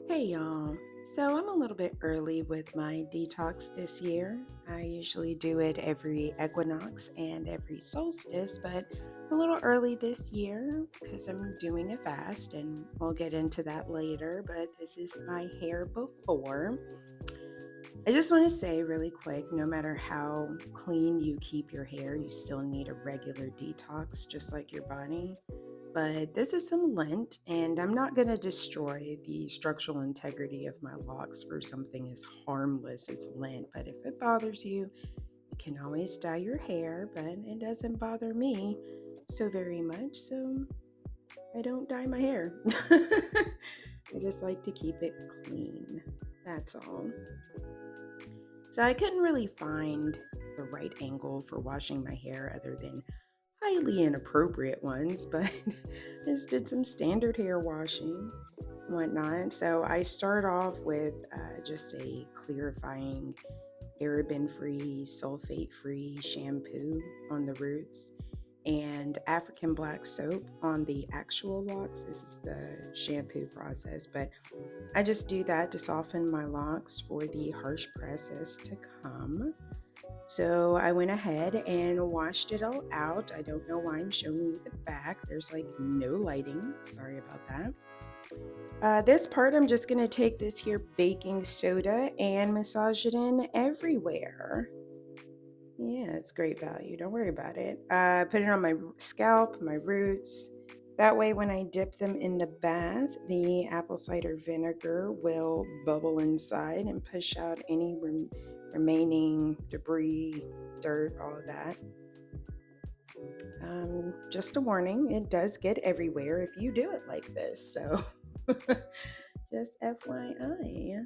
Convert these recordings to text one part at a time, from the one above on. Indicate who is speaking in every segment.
Speaker 1: Hey y'all. So I'm a little bit early with my detox this year. I usually do it every equinox and every solstice, but a little early this year because I'm doing a fast and we'll get into that later. But this is my hair before. I just want to say really quick, no matter how clean you keep your hair, you still need a regular detox, just like your body. But this is some lint, and I'm not going to destroy the structural integrity of my locks for something as harmless as lint. But if it bothers you, you can always dye your hair, but it doesn't bother me so very much. So I don't dye my hair. I just like to keep it clean. That's all. So I couldn't really find the right angle for washing my hair other than highly inappropriate ones, but I just did some standard hair washing and whatnot. So I start off with just a clarifying, paraben free, sulfate free shampoo on the roots and African black soap on the actual locks. This is the shampoo process, but I just do that to soften my locks for the harsh process to come. So I went ahead and washed it all out. I don't know why I'm showing you the back. There's like no lighting. Sorry about that. This part, I'm just going to take this here baking soda and massage it in everywhere. Yeah, it's great value. Don't worry about it. Put it on my scalp, my roots. That way, when I dip them in the bath, the apple cider vinegar will bubble inside and push out any remaining debris, dirt, all of that. Just a warning, it does get everywhere if you do it like this. So, just FYI.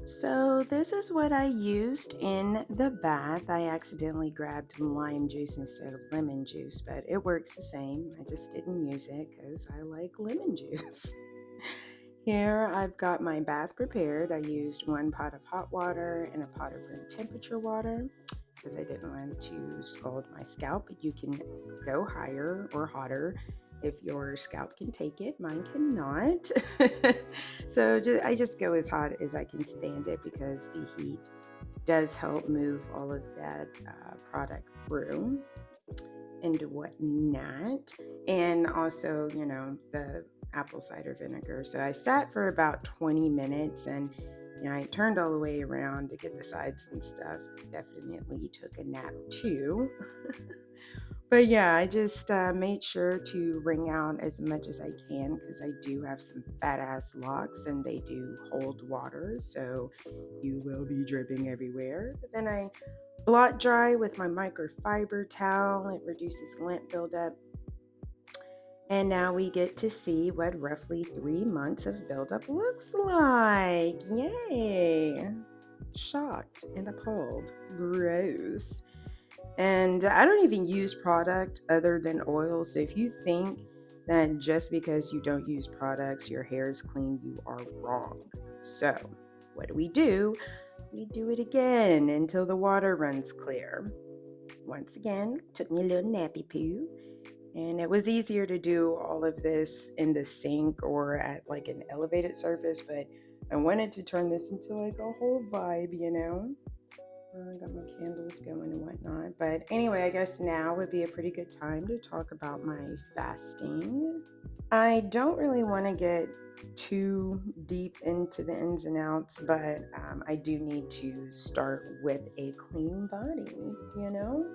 Speaker 1: So, this is what I used in the bath. I accidentally grabbed lime juice instead of lemon juice, but it works the same. I just didn't use it because I like lemon juice. Here, I've got my bath prepared. I used one pot of hot water and a pot of room temperature water because I didn't want to scald my scalp. But you can go higher or hotter if your scalp can take it. Mine cannot. I just go as hot as I can stand it because the heat does help move all of that product through and whatnot. And also, the apple cider vinegar. So I sat for about 20 minutes and I turned all the way around to get the sides and stuff. Definitely took a nap too. But yeah, I just made sure to wring out as much as I can because I do have some fat ass locks and they do hold water. So you will be dripping everywhere. But then I blot dry with my microfiber towel. It reduces lint buildup. And now we get to see what roughly 3 months of buildup looks like. Yay! Shocked and appalled. Gross. And I don't even use product other than oil. So if you think that just because you don't use products, your hair is clean, you are wrong. So what do? We do it again until the water runs clear. Once again, took me a little nappy poo. And it was easier to do all of this in the sink or at like an elevated surface, but I wanted to turn this into like a whole vibe. I got my candles going and whatnot. But anyway, I guess now would be a pretty good time to talk about my fasting. I don't really want to get too deep into the ins and outs, but I do need to start with a clean body, you know?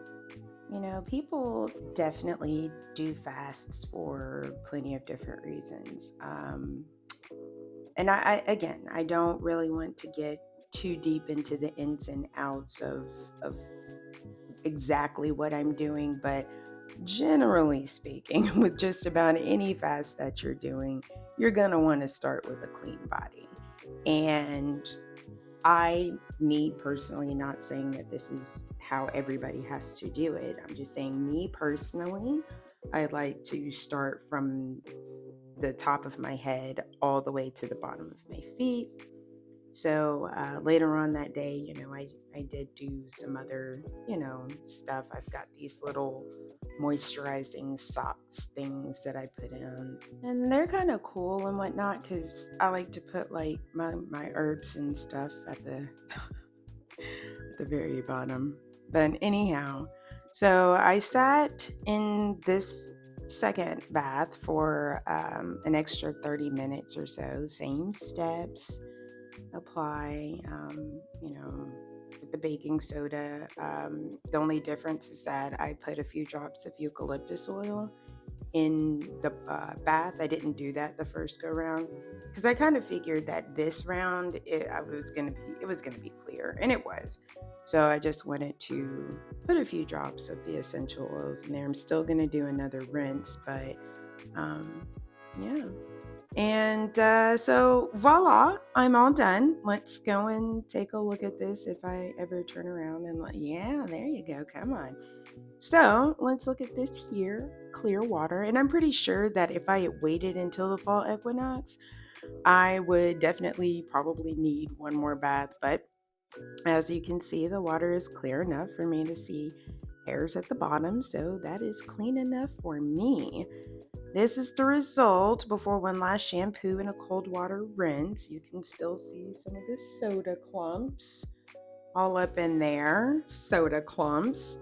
Speaker 1: People definitely do fasts for plenty of different reasons. And again, I don't really want to get too deep into the ins and outs of exactly what I'm doing, but generally speaking, with just about any fast that you're doing, you're going to want to start with a clean body. And me personally, not saying that this is how everybody has to do it. I'm just saying, me personally, I like to start from the top of my head all the way to the bottom of my feet. So later on that day, I I did do some other, stuff. I've got these little moisturizing socks things that I put in. And they're kind of cool and whatnot because I like to put like my herbs and stuff at the very bottom. But anyhow, so I sat in this second bath for an extra 30 minutes or so. Same steps apply, with the baking soda. The only difference is that I put a few drops of eucalyptus oil in the bath. I didn't do that the first go round because I kind of figured that this round it was gonna be clear, and it was. So I just wanted to put a few drops of the essential oils in there. I'm still gonna do another rinse, but um, yeah. And so voila, I'm all done. Let's go and take a look at this if I ever turn around and yeah, there you go. Come on. So let's look at this here, clear water. And I'm pretty sure that if I had waited until the fall equinox, I would definitely probably need one more bath. But as you can see, the water is clear enough for me to see hairs at the bottom. So that is clean enough for me. This is the result before one last shampoo and a cold water rinse. You can still see some of the soda clumps all up in there. Soda clumps.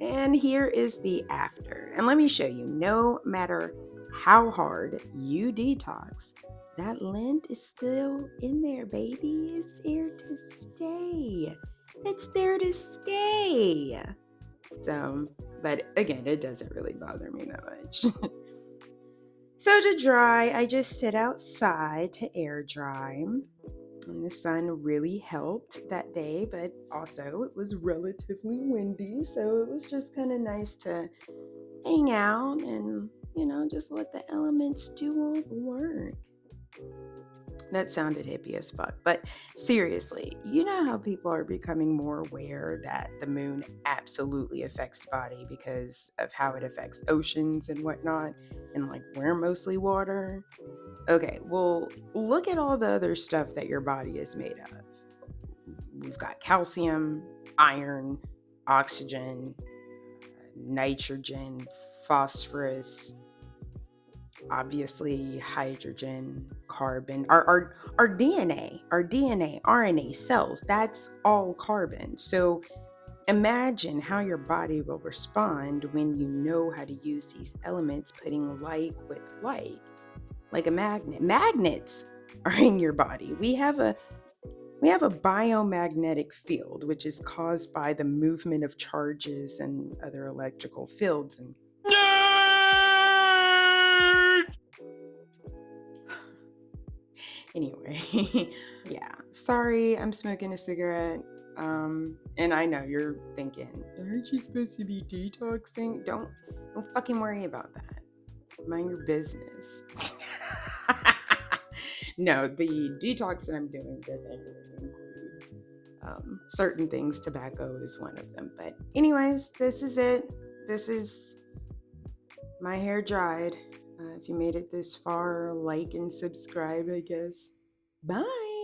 Speaker 1: And here is the after. And let me show you, no matter how hard you detox, that lint is still in there, baby. It's here to stay. It's there to stay. So, but again, it doesn't really bother me that much. So to dry, I just sit outside to air dry. And the sun really helped that day, but also it was relatively windy. So it was just kind of nice to hang out and, just let the elements do all the work. That sounded hippie as fuck. But seriously, you know how people are becoming more aware that the moon absolutely affects the body because of how it affects oceans and whatnot, and like we're mostly water. Okay, well, look at all the other stuff that your body is made of. We've got calcium, iron, oxygen, nitrogen, phosphorus, obviously hydrogen, carbon, our DNA, RNA cells, that's all carbon. So imagine how your body will respond when you know how to use these elements, putting like with like a magnet. Magnets are in your body. We have a biomagnetic field, which is caused by the movement of charges and other electrical fields. And anyway, yeah. Sorry, I'm smoking a cigarette. And I know you're thinking, aren't you supposed to be detoxing? Don't fucking worry about that. Mind your business. No, the detox that I'm doing doesn't really include certain things. Tobacco is one of them. But anyways, this is it. This is my hair dried. If you made it this far, like and subscribe, I guess. Bye.